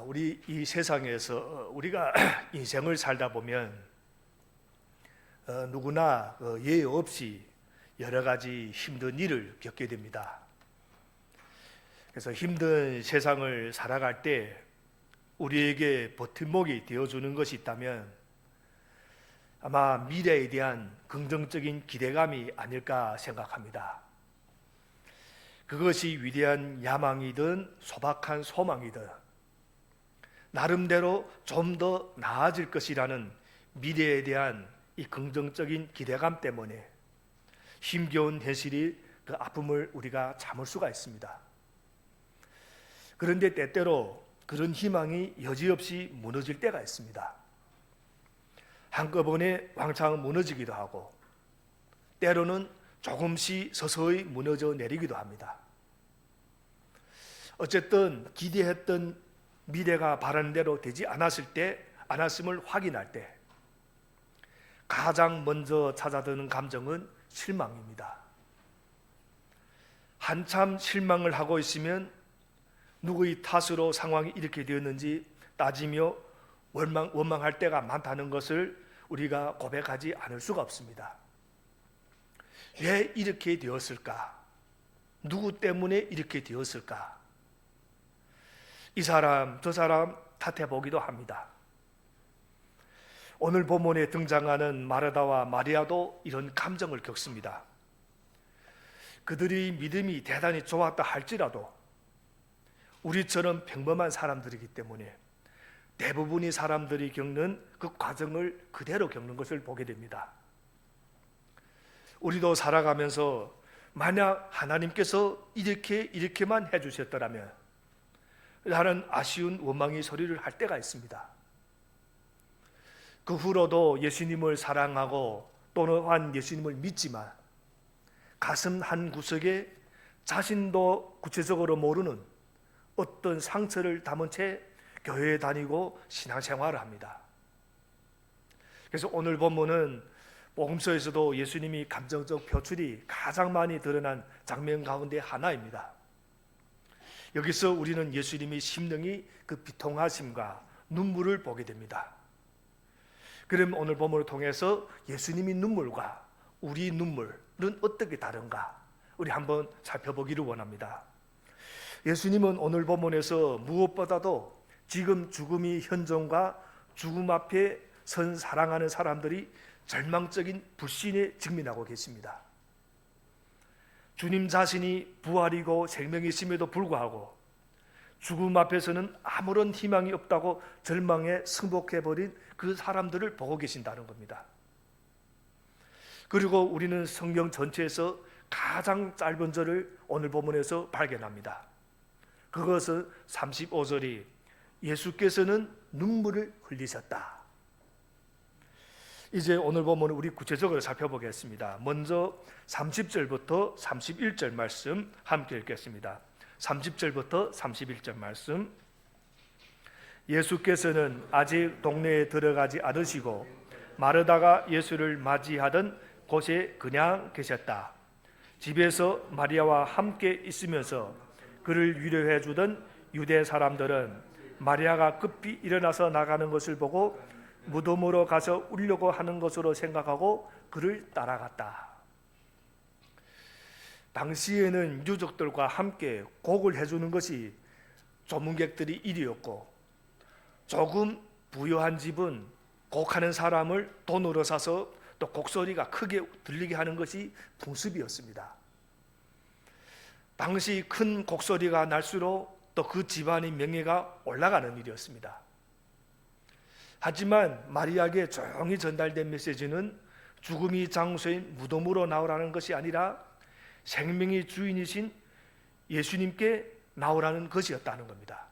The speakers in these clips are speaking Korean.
우리 이 세상에서 우리가 인생을 살다 보면 누구나 예외 없이 여러 가지 힘든 일을 겪게 됩니다. 그래서 힘든 세상을 살아갈 때 우리에게 버팀목이 되어주는 것이 있다면 아마 미래에 대한 긍정적인 기대감이 아닐까 생각합니다. 그것이 위대한 야망이든 소박한 소망이든 나름대로 좀 더 나아질 것이라는 미래에 대한 이 긍정적인 기대감 때문에 힘겨운 현실이 그 아픔을 우리가 참을 수가 있습니다. 그런데 때때로 그런 희망이 여지없이 무너질 때가 있습니다. 한꺼번에 왕창 무너지기도 하고 때로는 조금씩 서서히 무너져 내리기도 합니다. 어쨌든 기대했던 미래가 바라는 대로 되지 않았음을 확인할 때 가장 먼저 찾아드는 감정은 실망입니다. 한참 실망을 하고 있으면 누구의 탓으로 상황이 이렇게 되었는지 따지며 원망할 때가 많다는 것을 우리가 고백하지 않을 수가 없습니다. 왜 이렇게 되었을까? 누구 때문에 이렇게 되었을까? 이 사람 저 사람 탓해보기도 합니다. 오늘 본문에 등장하는 마르다와 마리아도 이런 감정을 겪습니다. 그들이 믿음이 대단히 좋았다 할지라도 우리처럼 평범한 사람들이기 때문에 대부분의 사람들이 겪는 그 과정을 그대로 겪는 것을 보게 됩니다. 우리도 살아가면서 만약 하나님께서 이렇게만 해주셨더라면 라는 아쉬운 원망의 소리를 할 때가 있습니다. 그 후로도 예수님을 사랑하고 또한 예수님을 믿지만 가슴 한 구석에 자신도 구체적으로 모르는 어떤 상처를 담은 채 교회에 다니고 신앙생활을 합니다. 그래서 오늘 본문은 복음서에서도 예수님이 감정적 표출이 가장 많이 드러난 장면 가운데 하나입니다. 여기서 우리는 예수님이 심령이 그 비통하심과 눈물을 보게 됩니다. 그럼 오늘 본문을 통해서 예수님의 눈물과 우리 눈물은 어떻게 다른가 우리 한번 살펴보기를 원합니다. 예수님은 오늘 본문에서 무엇보다도 지금 죽음이 현존과 죽음 앞에 선 사랑하는 사람들이 절망적인 불신에 직면하고 계십니다. 주님 자신이 부활이고 생명이심에도 불구하고 죽음 앞에서는 아무런 희망이 없다고 절망에 승복해버린 그 사람들을 보고 계신다는 겁니다. 그리고 우리는 성경 전체에서 가장 짧은 절을 오늘 본문에서 발견합니다. 그것은 35절이 예수께서는 눈물을 흘리셨다. 이제 오늘 본문을 우리 구체적으로 살펴보겠습니다. 먼저 30절부터 31절 말씀 함께 읽겠습니다. 30절부터 31절 말씀. 예수께서는 아직 동네에 들어가지 않으시고 마르다가 예수를 맞이하던 곳에 그냥 계셨다. 집에서 마리아와 함께 있으면서 그를 위로해 주던 유대 사람들은 마리아가 급히 일어나서 나가는 것을 보고 무덤으로 가서 울려고 하는 것으로 생각하고 그를 따라갔다. 당시에는 유족들과 함께 곡을 해주는 것이 조문객들이 일이었고 조금 부유한 집은 곡하는 사람을 돈으로 사서 또 곡소리가 크게 들리게 하는 것이 풍습이었습니다. 당시 큰 곡소리가 날수록 또 그 집안의 명예가 올라가는 일이었습니다. 하지만 마리아에게 조용히 전달된 메시지는 죽음이 장소인 무덤으로 나오라는 것이 아니라 생명의 주인이신 예수님께 나오라는 것이었다는 겁니다.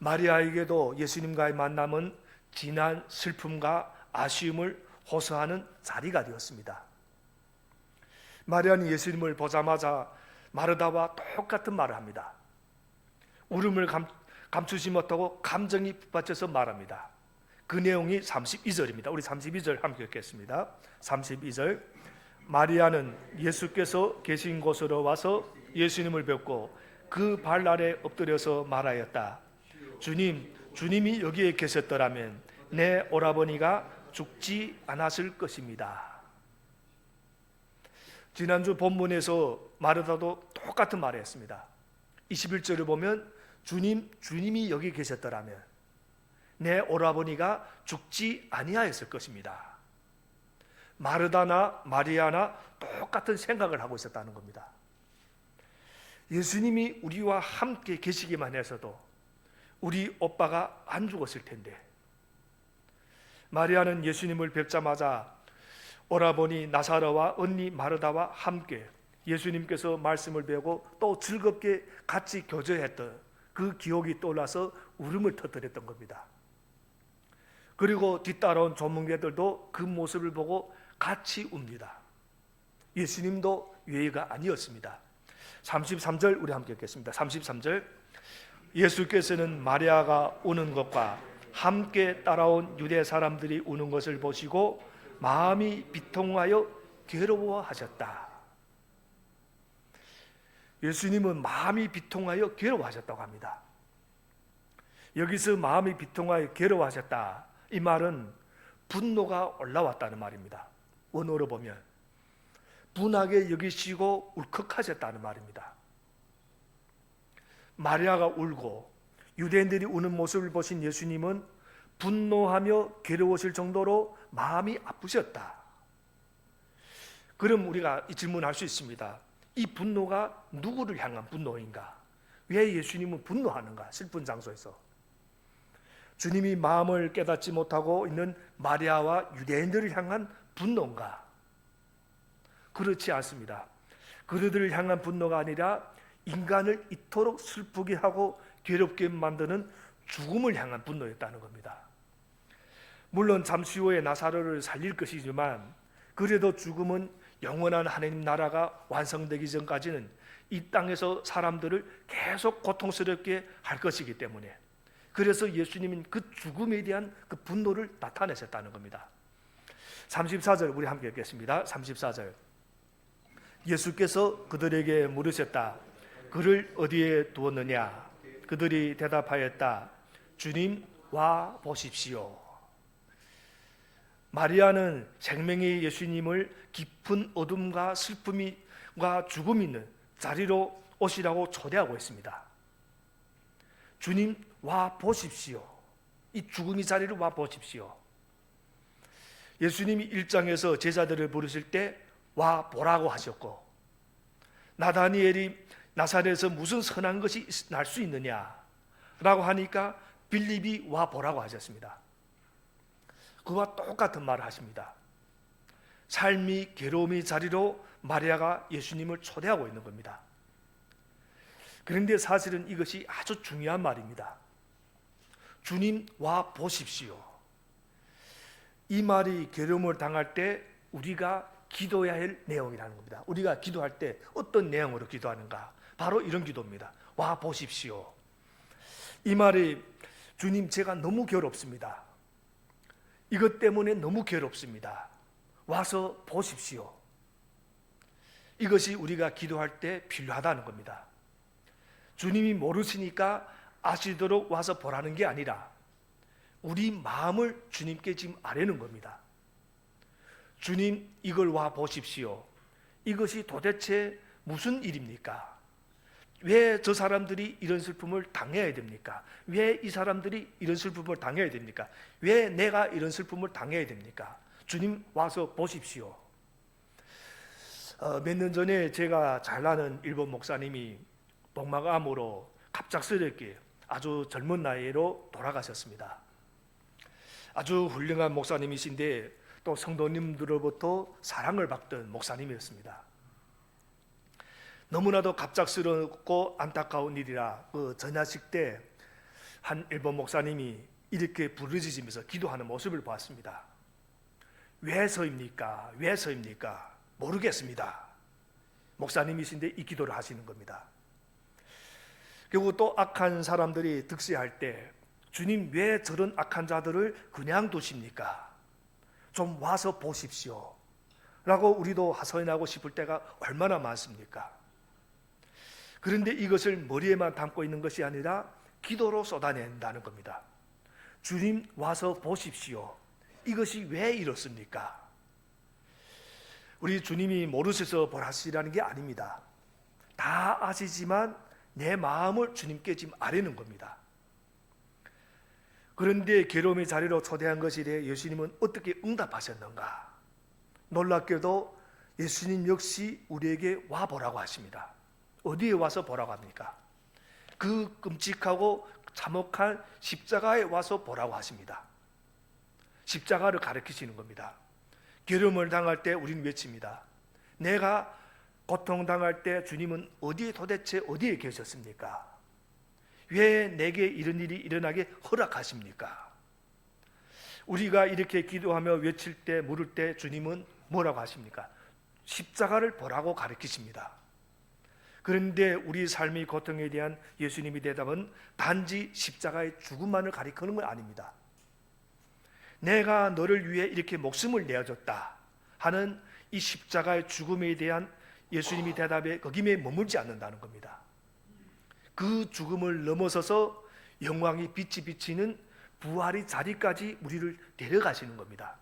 마리아에게도 예수님과의 만남은 진한 슬픔과 아쉬움을 호소하는 자리가 되었습니다. 마리아는 예수님을 보자마자 마르다와 똑같은 말을 합니다. 울음을 감추지 못하고 감정이 북받쳐서 말합니다. 그 내용이 32절입니다. 우리 32절 함께 읽겠습니다. 32절. 마리아는 예수께서 계신 곳으로 와서 예수님을 뵙고 그 발 아래 엎드려서 말하였다. 주님이 여기에 계셨더라면 내 오라버니가 죽지 않았을 것입니다. 지난주 본문에서 마르다도 똑같은 말을 했습니다. 21절을 보면 주님이 여기 계셨더라면 내 오라버니가 죽지 아니하였을 것입니다. 마르다나 마리아나 똑같은 생각을 하고 있었다는 겁니다. 예수님이 우리와 함께 계시기만 해서도 우리 오빠가 안 죽었을 텐데. 마리아는 예수님을 뵙자마자 오라버니 나사로와 언니 마르다와 함께 예수님께서 말씀을 배우고 또 즐겁게 같이 교제했던 그 기억이 떠올라서 울음을 터뜨렸던 겁니다. 그리고 뒤따라온 조문객들도 그 모습을 보고 같이 웁니다. 예수님도 예의가 아니었습니다. 33절 우리 함께 읽겠습니다. 33절 예수께서는 마리아가 우는 것과 함께 따라온 유대 사람들이 우는 것을 보시고 마음이 비통하여 괴로워하셨다. 예수님은 마음이 비통하여 괴로워하셨다고 합니다. 여기서 마음이 비통하여 괴로워하셨다, 이 말은 분노가 올라왔다는 말입니다. 원어로 보면 분하게 여기시고 울컥하셨다는 말입니다. 마리아가 울고 유대인들이 우는 모습을 보신 예수님은 분노하며 괴로우실 정도로 마음이 아프셨다. 그럼 우리가 이 질문을 할 수 있습니다. 이 분노가 누구를 향한 분노인가? 왜 예수님은 분노하는가? 슬픈 장소에서 주님이 마음을 깨닫지 못하고 있는 마리아와 유대인들을 향한 분노인가? 그렇지 않습니다. 그들을 향한 분노가 아니라 인간을 이토록 슬프게 하고 괴롭게 만드는 죽음을 향한 분노였다는 겁니다. 물론 잠시 후에 나사로를 살릴 것이지만 그래도 죽음은 영원한 하나님 나라가 완성되기 전까지는 이 땅에서 사람들을 계속 고통스럽게 할 것이기 때문에, 그래서 예수님은 그 죽음에 대한 그 분노를 나타내셨다는 겁니다. 34절 우리 함께 읽겠습니다. 34절 예수께서 그들에게 물으셨다. 그를 어디에 두었느냐? 그들이 대답하였다. 주님, 와 보십시오. 마리아는 생명의 예수님을 깊은 어둠과 슬픔과 죽음이 있는 자리로 오시라고 초대하고 있습니다. 주님, 와 보십시오. 이 죽음의 자리로 와 보십시오. 예수님이 1장에서 제자들을 부르실 때 와 보라고 하셨고, 나다니엘이 나사렛에서 무슨 선한 것이 날 수 있느냐 라고 하니까 빌립이 와 보라고 하셨습니다. 그와 똑같은 말을 하십니다. 삶이 괴로움의 자리로 마리아가 예수님을 초대하고 있는 겁니다. 그런데 사실은 이것이 아주 중요한 말입니다. 주님, 와 보십시오. 이 말이 괴로움을 당할 때 우리가 기도해야 할 내용이라는 겁니다. 우리가 기도할 때 어떤 내용으로 기도하는가? 바로 이런 기도입니다. 와 보십시오. 이 말이 주님, 제가 너무 괴롭습니다. 이것 때문에 너무 괴롭습니다. 와서 보십시오. 이것이 우리가 기도할 때 필요하다는 겁니다. 주님이 모르시니까 아시도록 와서 보라는 게 아니라 우리 마음을 주님께 지금 아뢰는 겁니다. 주님, 이걸 와 보십시오. 이것이 도대체 무슨 일입니까? 왜 저 사람들이 이런 슬픔을 당해야 됩니까? 왜 이 사람들이 이런 슬픔을 당해야 됩니까? 왜 내가 이런 슬픔을 당해야 됩니까? 주님, 와서 보십시오. 몇 년 전에 제가 잘 아는 일본 목사님이 복막암으로 갑작스럽게 아주 젊은 나이로 돌아가셨습니다. 아주 훌륭한 목사님이신데 또 성도님들로부터 사랑을 받던 목사님이었습니다. 너무나도 갑작스럽고 안타까운 일이라 그 전야식 때 한 일본 목사님이 이렇게 부르짖으면서 기도하는 모습을 보았습니다. 왜서입니까? 왜서입니까? 모르겠습니다. 목사님이신데 이 기도를 하시는 겁니다. 그리고 또 악한 사람들이 득세할 때 주님, 왜 저런 악한 자들을 그냥 두십니까? 좀 와서 보십시오 라고 우리도 하소연하고 싶을 때가 얼마나 많습니까? 그런데 이것을 머리에만 담고 있는 것이 아니라 기도로 쏟아낸다는 겁니다. 주님 와서 보십시오. 이것이 왜 이렇습니까? 우리 주님이 모르셔서 보라시라는 게 아닙니다. 다 아시지만 내 마음을 주님께 지금 아뢰는 겁니다. 그런데 괴로움의 자리로 초대한 것에 대해 예수님은 어떻게 응답하셨는가? 놀랍게도 예수님 역시 우리에게 와보라고 하십니다. 어디에 와서 보라고 합니까? 그 끔찍하고 참혹한 십자가에 와서 보라고 하십니다. 십자가를 가르치시는 겁니다. 괴로움을 당할 때 우리는 외칩니다. 내가 고통당할 때 주님은 도대체 어디에 계셨습니까? 왜 내게 이런 일이 일어나게 허락하십니까? 우리가 이렇게 기도하며 외칠 때 물을 때 주님은 뭐라고 하십니까? 십자가를 보라고 가르치십니다. 그런데 우리 삶의 고통에 대한 예수님의 대답은 단지 십자가의 죽음만을 가리키는 건 아닙니다. 내가 너를 위해 이렇게 목숨을 내어줬다 하는 이 십자가의 죽음에 대한 예수님의 대답에 거기에 머물지 않는다는 겁니다. 그 죽음을 넘어서서 영광이 빛이 비치는 부활의 자리까지 우리를 데려가시는 겁니다.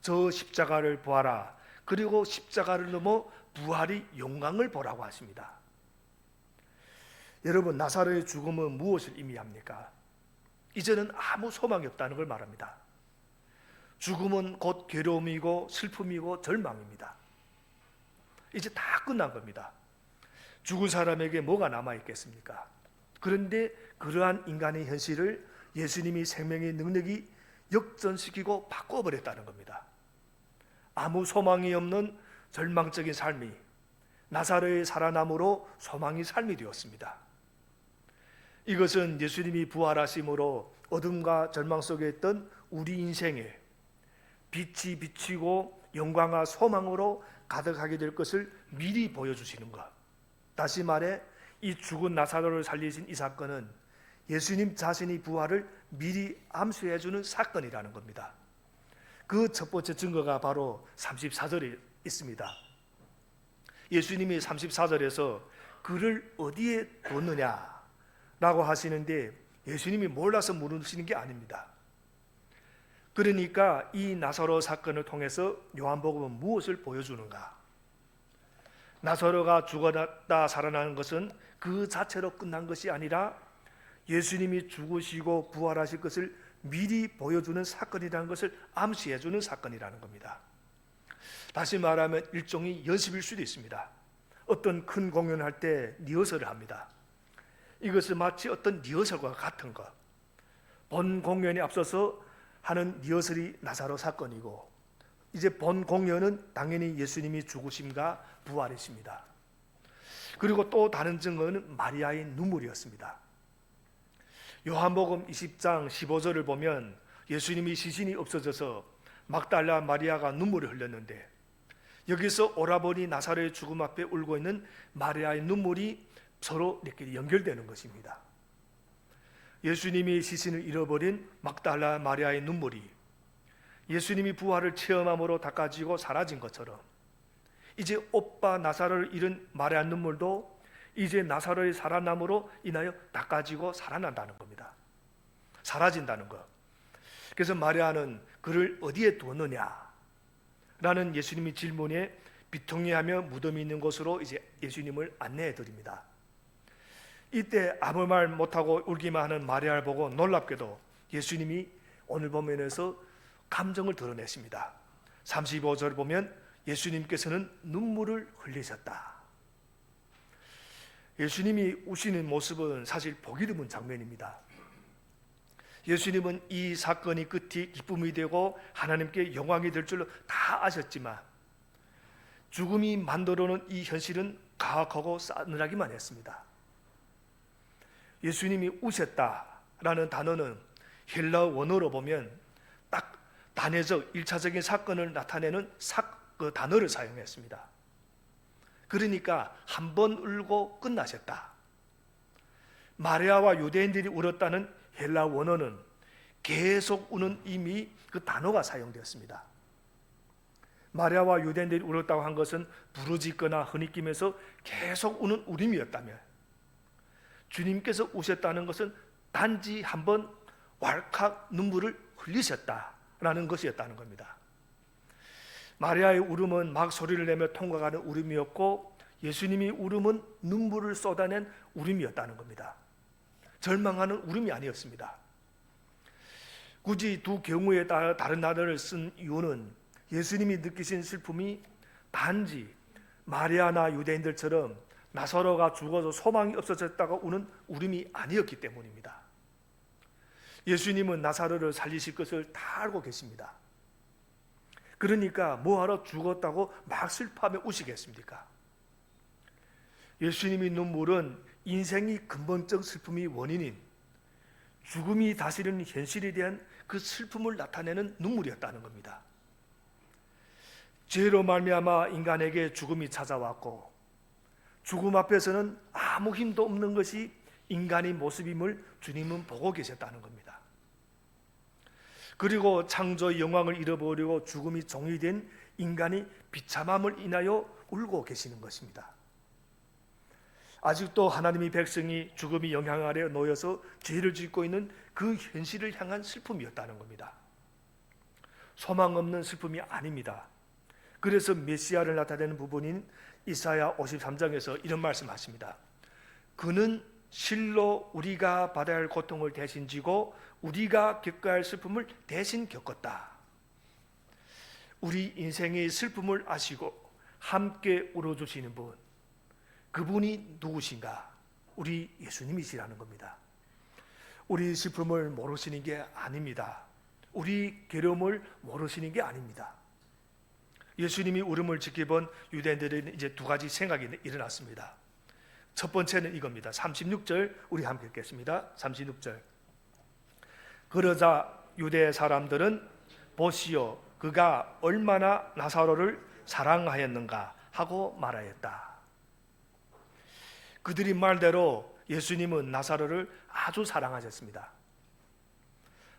저 십자가를 보아라. 그리고 십자가를 넘어 부활의 영광을 보라고 하십니다. 여러분, 나사로의 죽음은 무엇을 의미합니까? 이제는 아무 소망이 없다는 걸 말합니다. 죽음은 곧 괴로움이고 슬픔이고 절망입니다. 이제 다 끝난 겁니다. 죽은 사람에게 뭐가 남아있겠습니까? 그런데 그러한 인간의 현실을 예수님이 생명의 능력이 역전시키고 바꿔버렸다는 겁니다. 아무 소망이 없는 절망적인 삶이 나사로의 살아남으로 소망의 삶이 되었습니다. 이것은 예수님이 부활하심으로 어둠과 절망 속에 있던 우리 인생에 빛이 비치고 영광과 소망으로 가득하게 될 것을 미리 보여주시는 것. 다시 말해 이 죽은 나사로를 살리신 이 사건은 예수님 자신이 부활을 미리 암시해 주는 사건이라는 겁니다. 그 첫 번째 증거가 바로 34절에 있습니다. 예수님이 34절에서 그를 어디에 뒀느냐라고 하시는데 예수님이 몰라서 물으시는 게 아닙니다. 그러니까 이 나사로 사건을 통해서 요한복음은 무엇을 보여주는가? 나사로가 죽었다 살아나는 것은 그 자체로 끝난 것이 아니라 예수님이 죽으시고 부활하실 것을 미리 보여주는 사건이라는 것을 암시해 주는 사건이라는 겁니다. 다시 말하면 일종의 연습일 수도 있습니다. 어떤 큰 공연할 때 리허설을 합니다. 이것은 마치 어떤 리허설과 같은 것. 본 공연에 앞서서 하는 리허설이 나사로 사건이고 이제 본 공연은 당연히 예수님이 죽으심과 부활이십니다. 그리고 또 다른 증거는 마리아의 눈물이었습니다. 요한복음 20장 15절을 보면 예수님이 시신이 없어져서 막달라 마리아가 눈물을 흘렸는데 여기서 오라버니 나사로의 죽음 앞에 울고 있는 마리아의 눈물이 서로 이렇게 연결되는 것입니다. 예수님이 시신을 잃어버린 막달라 마리아의 눈물이 예수님이 부활을 체험함으로 닦아지고 사라진 것처럼 이제 오빠 나사로를 잃은 마리아 눈물도 이제 나사로의 살아남으로 인하여 닦아지고 살아난다는 겁니다. 사라진다는 것. 그래서 마리아는 그를 어디에 두었느냐 라는 예수님의 질문에 비통해하며 무덤이 있는 곳으로 이제 예수님을 안내해 드립니다. 이때 아무 말 못하고 울기만 하는 마리아를 보고 놀랍게도 예수님이 오늘 본문에서 감정을 드러내십니다. 35절을 보면 예수님께서는 눈물을 흘리셨다. 예수님이 우시는 모습은 사실 보기 드문 장면입니다. 예수님은 이 사건이 끝이 기쁨이 되고 하나님께 영광이 될 줄로 다 아셨지만 죽음이 만들어놓은 이 현실은 가혹하고 싸늘하기만 했습니다. 예수님이 우셨다라는 단어는 헬라어 원어로 보면 딱 단회적 1차적인 사건을 나타내는 그 단어를 사용했습니다. 그러니까 한 번 울고 끝나셨다. 마리아와 유대인들이 울었다는 헬라 원어는 계속 우는 이미 그 단어가 사용되었습니다. 마리아와 유대인들이 울었다고 한 것은 부르짖거나 흐느끼면서 계속 우는 울음이었다면 주님께서 우셨다는 것은 단지 한번 왈칵 눈물을 흘리셨다라는 것이었다는 겁니다. 마리아의 울음은 막 소리를 내며 통과가는 울음이었고, 예수님이 울음은 눈물을 쏟아낸 울음이었다는 겁니다. 절망하는 울음이 아니었습니다. 굳이 두 경우에 따라 다른 단어를 쓴 이유는 예수님이 느끼신 슬픔이 단지 마리아나 유대인들처럼 나사로가 죽어서 소망이 없어졌다고 우는 울음이 아니었기 때문입니다. 예수님은 나사로를 살리실 것을 다 알고 계십니다. 그러니까 뭐하러 죽었다고 막 슬퍼하며 우시겠습니까? 예수님의 눈물은 인생의 근본적 슬픔이 원인인 죽음이 다스리는 현실에 대한 그 슬픔을 나타내는 눈물이었다는 겁니다. 죄로 말미암아 인간에게 죽음이 찾아왔고, 죽음 앞에서는 아무 힘도 없는 것이 인간의 모습임을 주님은 보고 계셨다는 겁니다. 그리고 창조의 영광을 잃어버리고 죽음이 종이 된 인간이 비참함을 인하여 울고 계시는 것입니다. 아직도 하나님의 백성이 죽음의 영향 아래 놓여서 죄를 짓고 있는 그 현실을 향한 슬픔이었다는 겁니다. 소망 없는 슬픔이 아닙니다. 그래서 메시아를 나타내는 부분인 이사야 53장에서 이런 말씀하십니다. 그는 실로 우리가 받아야 할 고통을 대신 지고 우리가 겪어야 할 슬픔을 대신 겪었다. 우리 인생의 슬픔을 아시고 함께 울어주시는 분, 그분이 누구신가? 우리 예수님이시라는 겁니다. 우리 슬픔을 모르시는 게 아닙니다. 우리 괴로움을 모르시는 게 아닙니다. 예수님이 울음을 지켜본 유대인들에는 이제 두 가지 생각이 일어났습니다. 첫 번째는 이겁니다. 36절 우리 함께 읽겠습니다. 36절. 그러자 유대 사람들은 보시오, 그가 얼마나 나사로를 사랑하였는가 하고 말하였다. 그들이 말대로 예수님은 나사로를 아주 사랑하셨습니다.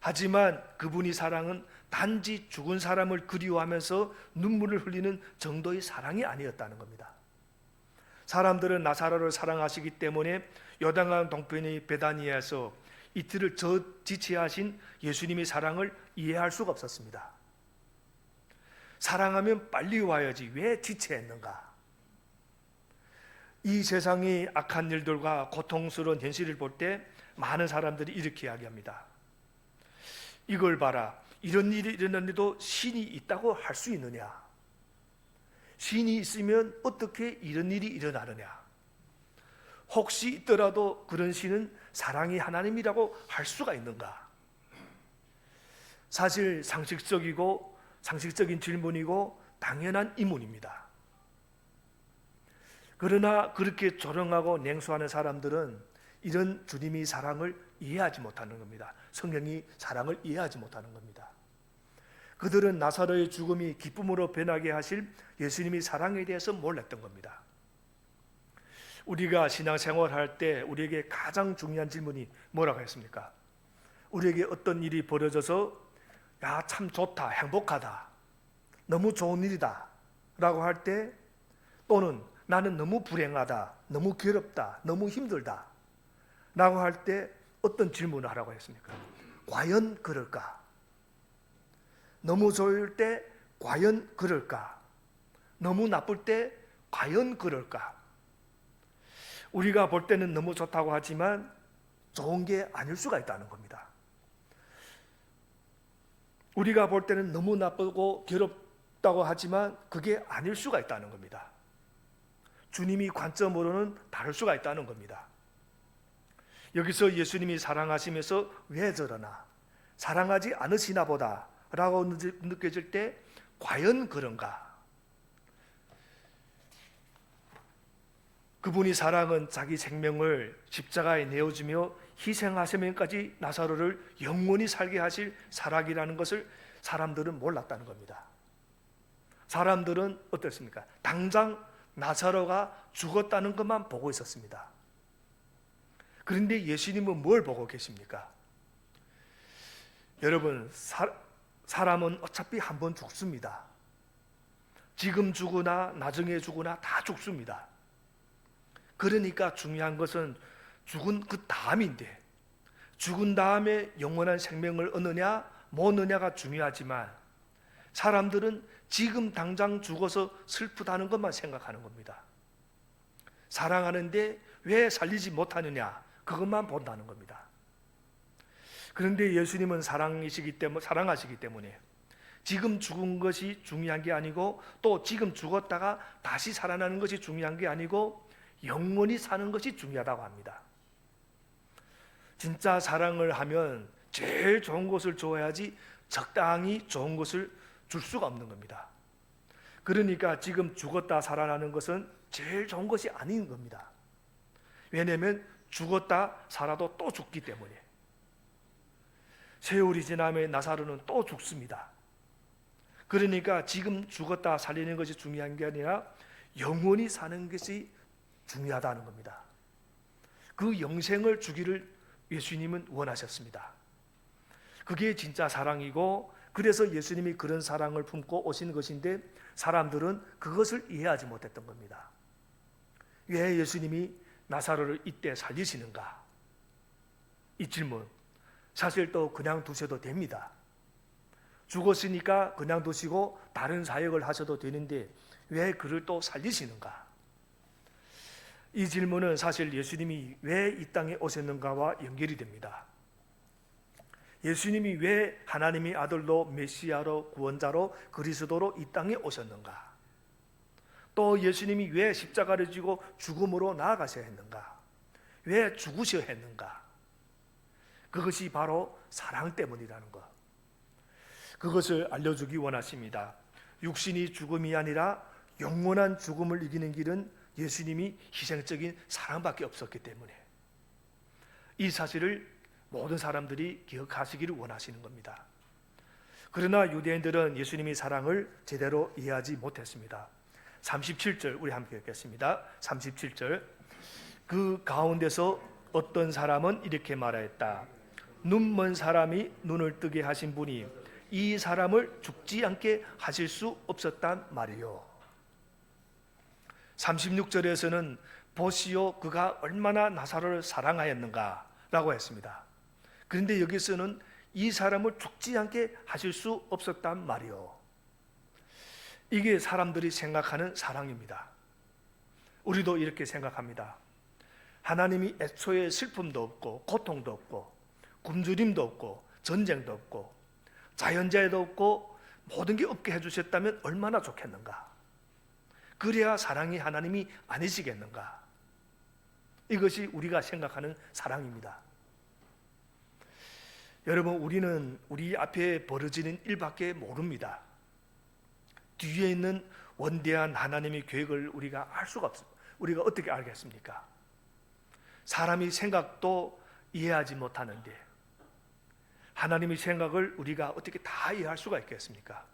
하지만 그분의 사랑은 단지 죽은 사람을 그리워하면서 눈물을 흘리는 정도의 사랑이 아니었다는 겁니다. 사람들은 나사로를 사랑하시기 때문에 요단강 동편의 베다니아에서 이틀을 지체하신 예수님의 사랑을 이해할 수가 없었습니다. 사랑하면 빨리 와야지 왜 지체했는가? 이 세상의 악한 일들과 고통스러운 현실을 볼 때 많은 사람들이 이렇게 이야기합니다. 이걸 봐라, 이런 일이 일어났는데도 신이 있다고 할 수 있느냐? 신이 있으면 어떻게 이런 일이 일어나느냐? 혹시 있더라도 그런 신은 사랑의 하나님이라고 할 수가 있는가? 사실 상식적인 질문이고 당연한 의문입니다. 그러나 그렇게 조롱하고 냉소하는 사람들은 이런 주님의 사랑을 이해하지 못하는 겁니다. 성령이 사랑을 이해하지 못하는 겁니다. 그들은 나사로의 죽음이 기쁨으로 변하게 하실 예수님의 사랑에 대해서 몰랐던 겁니다. 우리가 신앙생활할 때 우리에게 가장 중요한 질문이 뭐라고 했습니까? 우리에게 어떤 일이 벌어져서 야, 참 좋다, 행복하다, 너무 좋은 일이다 라고 할 때, 또는 나는 너무 불행하다, 너무 괴롭다, 너무 힘들다 라고 할 때 어떤 질문을 하라고 했습니까? 과연 그럴까? 너무 좋을 때 과연 그럴까? 너무 나쁠 때 과연 그럴까? 우리가 볼 때는 너무 좋다고 하지만 좋은 게 아닐 수가 있다는 겁니다. 우리가 볼 때는 너무 나쁘고 괴롭다고 하지만 그게 아닐 수가 있다는 겁니다. 주님이 관점으로는 다를 수가 있다는 겁니다. 여기서 예수님이 사랑하시면서 왜 저러나, 사랑하지 않으시나 보다 라고 느껴질 때 과연 그런가? 그분이 사랑은 자기 생명을 십자가에 내어주며 희생하시면까지 나사로를 영원히 살게 하실 사랑이라는 것을 사람들은 몰랐다는 겁니다. 사람들은 어떻습니까? 당장 나사로가 죽었다는 것만 보고 있었습니다. 그런데 예수님은 뭘 보고 계십니까? 여러분, 사람은 어차피 한 번 죽습니다. 지금 죽으나 나중에 죽으나 다 죽습니다. 그러니까 중요한 것은 죽은 그 다음인데, 죽은 다음에 영원한 생명을 얻느냐 못 얻느냐가 중요하지만 사람들은 지금 당장 죽어서 슬프다는 것만 생각하는 겁니다. 사랑하는데 왜 살리지 못하느냐 그것만 본다는 겁니다. 그런데 예수님은 사랑하시기 때문에 지금 죽은 것이 중요한 게 아니고 또 지금 죽었다가 다시 살아나는 것이 중요한 게 아니고 영원히 사는 것이 중요하다고 합니다. 진짜 사랑을 하면 제일 좋은 것을 줘야지 적당히 좋은 것을 줄 수가 없는 겁니다. 그러니까 지금 죽었다 살아나는 것은 제일 좋은 것이 아닌 겁니다. 왜냐하면 죽었다 살아도 또 죽기 때문에. 세월이 지나면 나사로는 또 죽습니다. 그러니까 지금 죽었다 살리는 것이 중요한 게 아니라 영원히 사는 것이 중요하다는 겁니다. 그 영생을 주기를 예수님은 원하셨습니다. 그게 진짜 사랑이고 그래서 예수님이 그런 사랑을 품고 오신 것인데 사람들은 그것을 이해하지 못했던 겁니다. 왜 예수님이 나사로를 이때 살리시는가? 이 질문 사실 또 그냥 두셔도 됩니다. 죽었으니까 그냥 두시고 다른 사역을 하셔도 되는데 왜 그를 또 살리시는가? 이 질문은 사실 예수님이 왜 이 땅에 오셨는가와 연결이 됩니다. 예수님이 왜 하나님의 아들로 메시아로 구원자로 그리스도로 이 땅에 오셨는가? 또 예수님이 왜 십자가를 지고 죽음으로 나아가셔야 했는가? 왜 죽으셔야 했는가? 그것이 바로 사랑 때문이라는 것. 그것을 알려주기 원하십니다. 육신이 죽음이 아니라 영원한 죽음을 이기는 길은 예수님이 희생적인 사랑밖에 없었기 때문에 이 사실을 모든 사람들이 기억하시기를 원하시는 겁니다. 그러나 유대인들은 예수님의 사랑을 제대로 이해하지 못했습니다. 37절 우리 함께 읽겠습니다. 37절 그 가운데서 어떤 사람은 이렇게 말하였다. 눈먼 사람이 눈을 뜨게 하신 분이 이 사람을 죽지 않게 하실 수 없었단 말이요. 36절에서는 보시오 그가 얼마나 나사로를 사랑하였는가 라고 했습니다. 그런데 여기서는 이 사람을 죽지 않게 하실 수 없었단 말이요. 이게 사람들이 생각하는 사랑입니다. 우리도 이렇게 생각합니다. 하나님이 애초에 슬픔도 없고 고통도 없고 굶주림도 없고 전쟁도 없고 자연재해도 없고 모든 게 없게 해주셨다면 얼마나 좋겠는가. 그래야 사랑이 하나님이 아니시겠는가. 이것이 우리가 생각하는 사랑입니다. 여러분 우리는 우리 앞에 벌어지는 일밖에 모릅니다. 뒤에 있는 원대한 하나님의 계획을 우리가 알 수가 없습니다. 우리가 어떻게 알겠습니까? 사람이 생각도 이해하지 못하는데 하나님의 생각을 우리가 어떻게 다 이해할 수가 있겠습니까?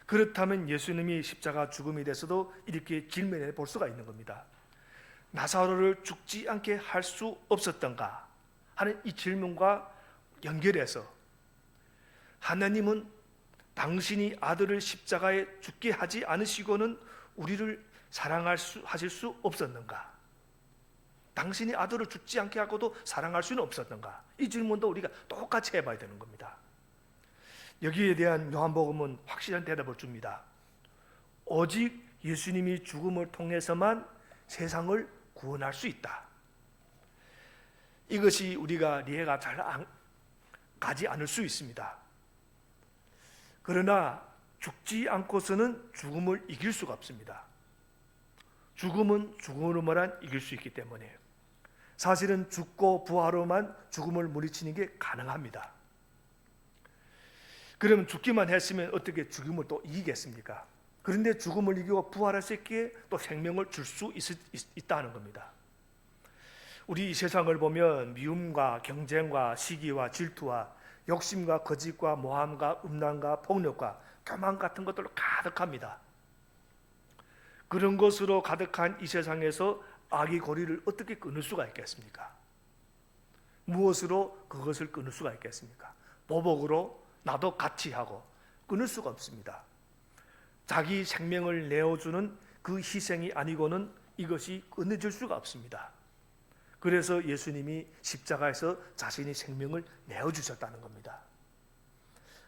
그렇다면 예수님이 십자가 죽음에 대해서도 이렇게 질문해 볼 수가 있는 겁니다. 나사로를 죽지 않게 할 수 없었던가 하는 이 질문과 연결해서 하나님은 당신이 아들을 십자가에 죽게 하지 않으시고는 우리를 하실 수 없었는가? 당신이 아들을 죽지 않게 하고도 사랑할 수는 없었는가? 이 질문도 우리가 똑같이 해봐야 되는 겁니다. 여기에 대한 요한복음은 확실한 대답을 줍니다. 오직 예수님이 죽음을 통해서만 세상을 구원할 수 있다. 이것이 우리가 이해가 잘 가지 않을 수 있습니다. 그러나 죽지 않고서는 죽음을 이길 수가 없습니다. 죽음은 죽음으로만 이길 수 있기 때문에 사실은 죽고 부활로만 죽음을 물리치는 게 가능합니다. 그러면 죽기만 했으면 어떻게 죽음을 또 이기겠습니까? 그런데 죽음을 이기고 부활할 수 있기에 또 생명을 줄 수 있다는 겁니다. 우리 이 세상을 보면 미움과 경쟁과 시기와 질투와 욕심과 거짓과 모함과 음란과 폭력과 교만 같은 것들로 가득합니다. 그런 것으로 가득한 이 세상에서 악의 고리를 어떻게 끊을 수가 있겠습니까? 무엇으로 그것을 끊을 수가 있겠습니까? 보복으로 나도 같이 하고 끊을 수가 없습니다. 자기 생명을 내어주는 그 희생이 아니고는 이것이 끊어질 수가 없습니다. 그래서 예수님이 십자가에서 자신의 생명을 내어주셨다는 겁니다.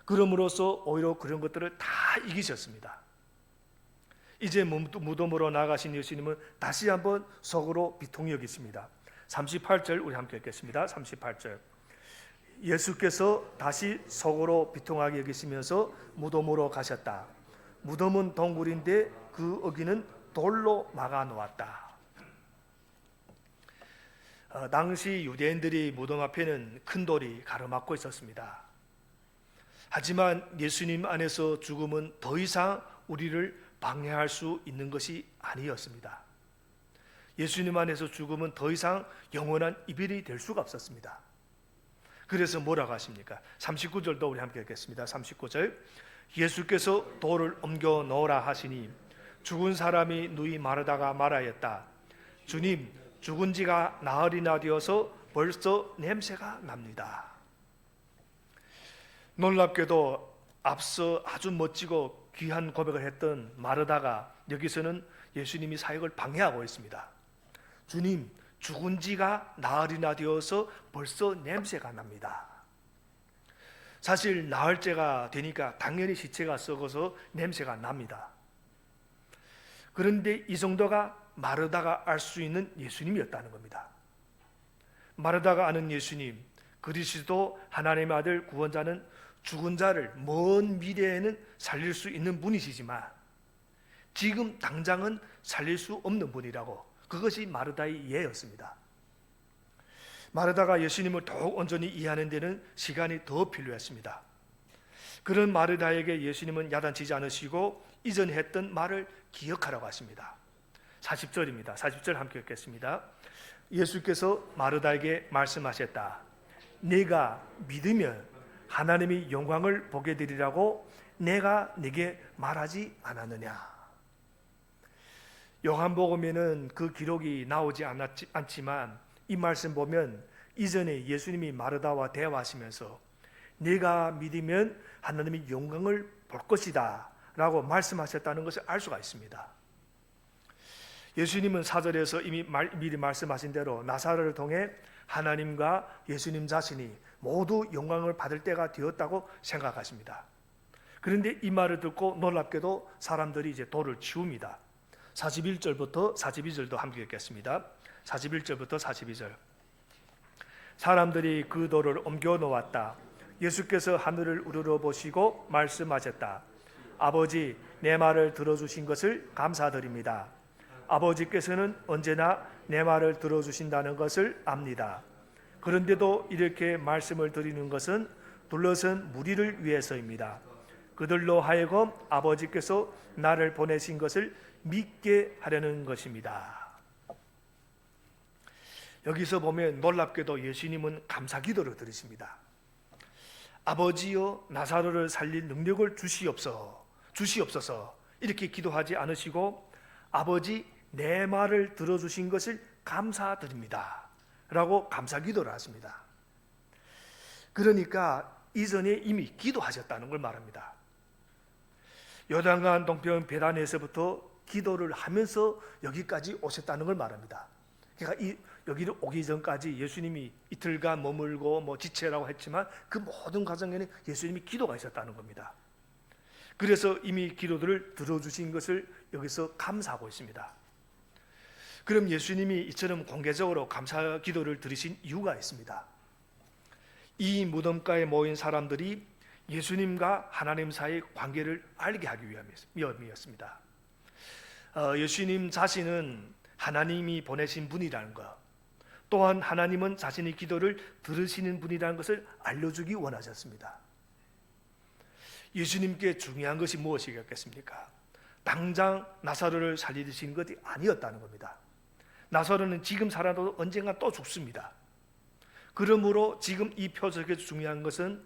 그럼으로써 오히려 그런 것들을 다 이기셨습니다. 이제 무덤으로 나가신 예수님은 다시 한번 속으로 비통히 여기십니다. 38절 우리 함께 읽겠습니다. 38절. 예수께서 다시 속으로 비통하게 여기시면서 무덤으로 가셨다. 무덤은 동굴인데 그 어귀는 돌로 막아 놓았다. 당시 유대인들이 무덤 앞에는 큰 돌이 가로막고 있었습니다. 하지만 예수님 안에서 죽음은 더 이상 우리를 방해할 수 있는 것이 아니었습니다. 예수님 안에서 죽음은 더 이상 영원한 이별이 될 수가 없었습니다. 그래서 뭐라고 하십니까? 39절도 우리 함께 읽겠습니다. 39절. 예수께서 돌을 옮겨 놓으라 하시니 죽은 사람이 누이 마르다가 말하였다. 주님, 죽은 지가 나흘이나 되어서 벌써 냄새가 납니다. 놀랍게도 앞서 아주 멋지고 귀한 고백을 했던 마르다가 여기서는 예수님이 사역을 방해하고 있습니다. 주님, 죽은 지가 나흘이나 되어서 벌써 냄새가 납니다. 사실 나흘째가 되니까 당연히 시체가 썩어서 냄새가 납니다. 그런데 이 정도가 마르다가 알 수 있는 예수님이었다는 겁니다. 마르다가 아는 예수님, 그리스도 하나님의 아들 구원자는 죽은 자를 먼 미래에는 살릴 수 있는 분이시지만 지금 당장은 살릴 수 없는 분이라고, 그것이 마르다의 이해였습니다. 마르다가 예수님을 더욱 온전히 이해하는 데는 시간이 더 필요했습니다. 그런 마르다에게 예수님은 야단치지 않으시고 이전에 했던 말을 기억하라고 하십니다. 40절입니다. 40절 함께 읽겠습니다. 예수께서 마르다에게 말씀하셨다. 네가 믿으면 하나님의 영광을 보게 되리라고 내가 네게 말하지 않았느냐. 요한복음에는 그 기록이 나오지 않지만 이 말씀 보면 이전에 예수님이 마르다와 대화하시면서 네가 믿으면 하나님의 영광을 볼 것이다 라고 말씀하셨다는 것을 알 수가 있습니다. 예수님은 4절에서 이미 미리 말씀하신 대로 나사로를 통해 하나님과 예수님 자신이 모두 영광을 받을 때가 되었다고 생각하십니다. 그런데 이 말을 듣고 놀랍게도 사람들이 이제 돌을 치웁니다. 41절부터 42절도 함께 읽겠습니다. 41절부터 42절. 사람들이 그 돌을 옮겨 놓았다. 예수께서 하늘을 우러러 보시고 말씀하셨다. 아버지, 내 말을 들어주신 것을 감사드립니다. 아버지께서는 언제나 내 말을 들어주신다는 것을 압니다. 그런데도 이렇게 말씀을 드리는 것은 둘러선 무리를 위해서입니다. 그들로 하여금 아버지께서 나를 보내신 것을 믿게 하려는 것입니다. 여기서 보면 놀랍게도 예수님은 감사 기도를 드리십니다. 아버지여, 나사로를 살릴 능력을 주시옵소서 이렇게 기도하지 않으시고 아버지, 내 말을 들어주신 것을 감사드립니다 라고 감사 기도를 하십니다. 그러니까 이전에 이미 기도하셨다는 걸 말합니다. 요단강 동편 베단에서부터 기도를 하면서 여기까지 오셨다는 걸 말합니다. 그러니까 여기를 오기 전까지 예수님이 이틀간 머물고 지체라고 했지만 그 모든 과정에는 예수님이 기도가 있었다는 겁니다. 그래서 이미 기도들을 들어주신 것을 여기서 감사하고 있습니다. 그럼 예수님이 이처럼 공개적으로 감사 기도를 드리신 이유가 있습니다. 이 무덤가에 모인 사람들이 예수님과 하나님 사이의 관계를 알게 하기 위함이었습니다. 예수님 자신은 하나님이 보내신 분이라는 것, 또한 하나님은 자신의 기도를 들으시는 분이라는 것을 알려주기 원하셨습니다. 예수님께 중요한 것이 무엇이겠습니까? 당장 나사로를 살리신 것이 아니었다는 겁니다. 나사로는 지금 살아도 언젠가 또 죽습니다. 그러므로 지금 이 표적에서 중요한 것은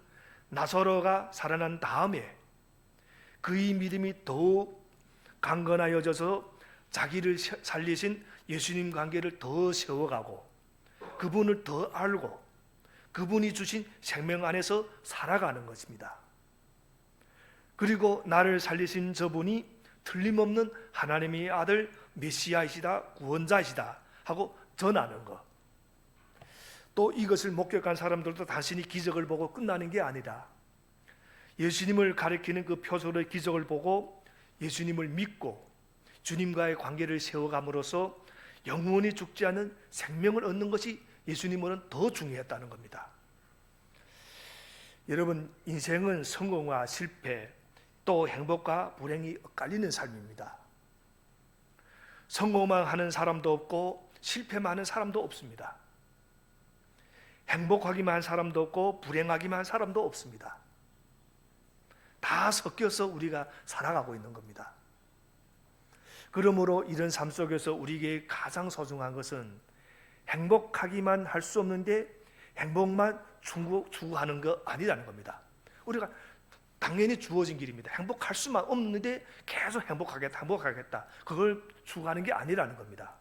나사로가 살아난 다음에 그의 믿음이 더욱 강건하여져서 자기를 살리신 예수님 관계를 더 세워가고 그분을 더 알고 그분이 주신 생명 안에서 살아가는 것입니다. 그리고 나를 살리신 저분이 틀림없는 하나님의 아들 메시아이시다, 구원자이시다 하고 전하는 것, 또 이것을 목격한 사람들도 단순히 기적을 보고 끝나는 게 아니라 예수님을 가리키는 그 표적의 기적을 보고 예수님을 믿고 주님과의 관계를 세워감으로써 영원히 죽지 않은 생명을 얻는 것이 예수님은 더 중요했다는 겁니다. 여러분, 인생은 성공과 실패, 또 행복과 불행이 엇갈리는 삶입니다. 성공만 하는 사람도 없고 실패만 하는 사람도 없습니다. 행복하기만 한 사람도 없고 불행하기만 한 사람도 없습니다. 다 섞여서 우리가 살아가고 있는 겁니다. 그러므로 이런 삶 속에서 우리에게 가장 소중한 것은 행복하기만 할 수 없는데 행복만 추구하는 거 아니라는 겁니다. 우리가 당연히 주어진 길입니다. 행복할 수만 없는데 계속 행복하겠다. 그걸 추구하는 게 아니라는 겁니다.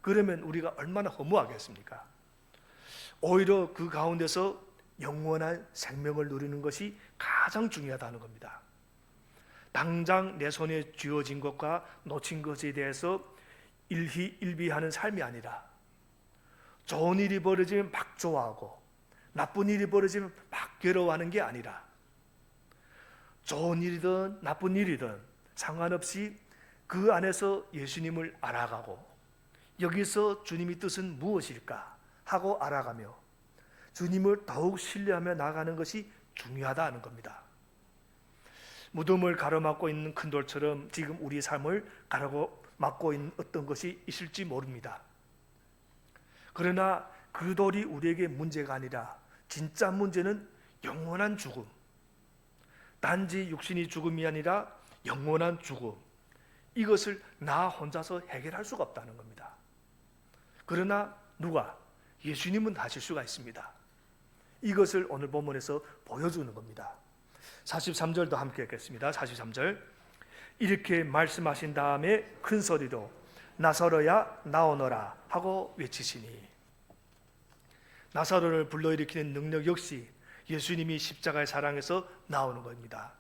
그러면 우리가 얼마나 허무하겠습니까? 오히려 그 가운데서 영원한 생명을 누리는 것이 가장 중요하다는 겁니다. 당장 내 손에 쥐어진 것과 놓친 것에 대해서 일희일비하는 삶이 아니라 좋은 일이 벌어지면 막 좋아하고 나쁜 일이 벌어지면 막 괴로워하는 게 아니라 좋은 일이든 나쁜 일이든 상관없이 그 안에서 예수님을 알아가고 여기서 주님의 뜻은 무엇일까 하고 알아가며 주님을 더욱 신뢰하며 나아가는 것이 중요하다는 겁니다. 무덤을 가로막고 있는 큰 돌처럼 지금 우리 삶을 가로막고 있는 어떤 것이 있을지 모릅니다. 그러나 그 돌이 우리에게 문제가 아니라 진짜 문제는 영원한 죽음, 단지 육신이 죽음이 아니라 영원한 죽음, 이것을 나 혼자서 해결할 수가 없다는 겁니다. 그러나 누가? 예수님은 하실 수가 있습니다. 이것을 오늘 본문에서 보여주는 겁니다. 43절도 함께 읽겠습니다. 43절, 이렇게 말씀하신 다음에 큰 소리로 나사로야 나오너라 하고 외치시니, 나사로를 불러일으키는 능력 역시 예수님이 십자가의 사랑에서 나오는 겁니다.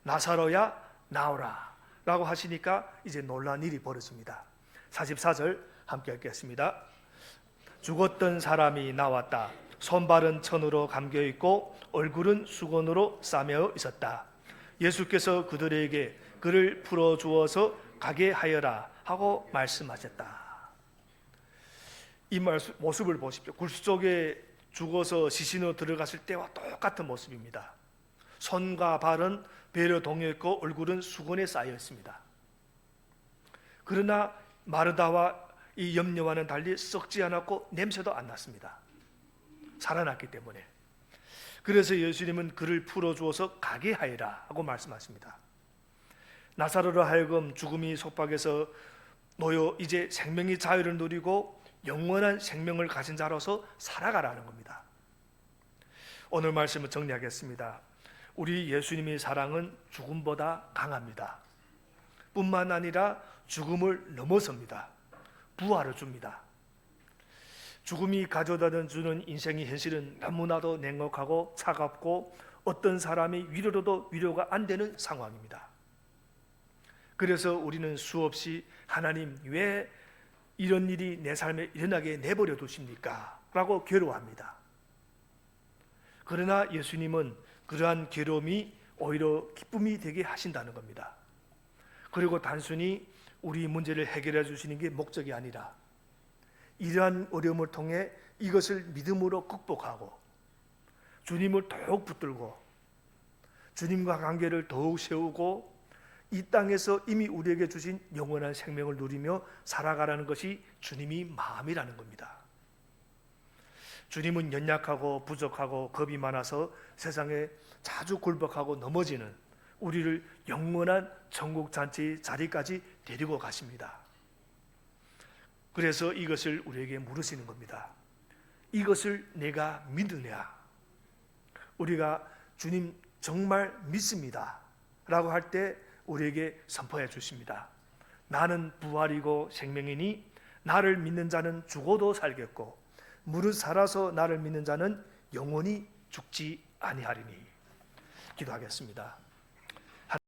나사로야 나오라 라고 하시니까 이제 놀라운 일이 벌어집니다. 44절 함께 읽겠습니다. 죽었던 사람이 나왔다. 손발은 천으로 감겨있고 얼굴은 수건으로 싸매어 있었다. 예수께서 그들에게 그를 풀어주어서 가게 하여라 하고 말씀하셨다. 이 모습을 보십시오. 굴수 속에 죽어서 시신으로 들어갔을 때와 똑같은 모습입니다. 손과 발은 배로 동여있고 얼굴은 수건에 쌓여 있습니다. 그러나 마르다와 이 염려와는 달리 썩지 않았고 냄새도 안 났습니다. 살아났기 때문에. 그래서 예수님은 그를 풀어주어서 가게 하여라 하고 말씀하십니다. 나사로로 하여금 죽음이 속박해서 놓여 이제 생명의 자유를 누리고 영원한 생명을 가진 자로서 살아가라는 겁니다. 오늘 말씀을 정리하겠습니다. 우리 예수님의 사랑은 죽음보다 강합니다. 뿐만 아니라 죽음을 넘어섭니다. 부활을 줍니다. 죽음이 가져다 주는 인생의 현실은 너무나도 냉혹하고 차갑고 어떤 사람의 위로로도 위로가 안 되는 상황입니다. 그래서 우리는 수없이 하나님 왜 이런 일이 내 삶에 일어나게 내버려 두십니까? 라고 괴로워합니다. 그러나 예수님은 그러한 괴로움이 오히려 기쁨이 되게 하신다는 겁니다. 그리고 단순히 우리 문제를 해결해 주시는 게 목적이 아니라 이러한 어려움을 통해 이것을 믿음으로 극복하고 주님을 더욱 붙들고 주님과 관계를 더욱 세우고 이 땅에서 이미 우리에게 주신 영원한 생명을 누리며 살아가라는 것이 주님의 마음이라는 겁니다. 주님은 연약하고 부족하고 겁이 많아서 세상에 자주 굴복하고 넘어지는 우리를 영원한 천국 잔치 자리까지 데리고 가십니다. 그래서 이것을 우리에게 물으시는 겁니다. 이것을 내가 믿으냐? 우리가 주님 정말 믿습니다 라고 할 때 우리에게 선포해 주십니다. 나는 부활이고 생명이니 나를 믿는 자는 죽어도 살겠고 무릇 살아서 나를 믿는 자는 영원히 죽지 아니하리니. 기도하겠습니다.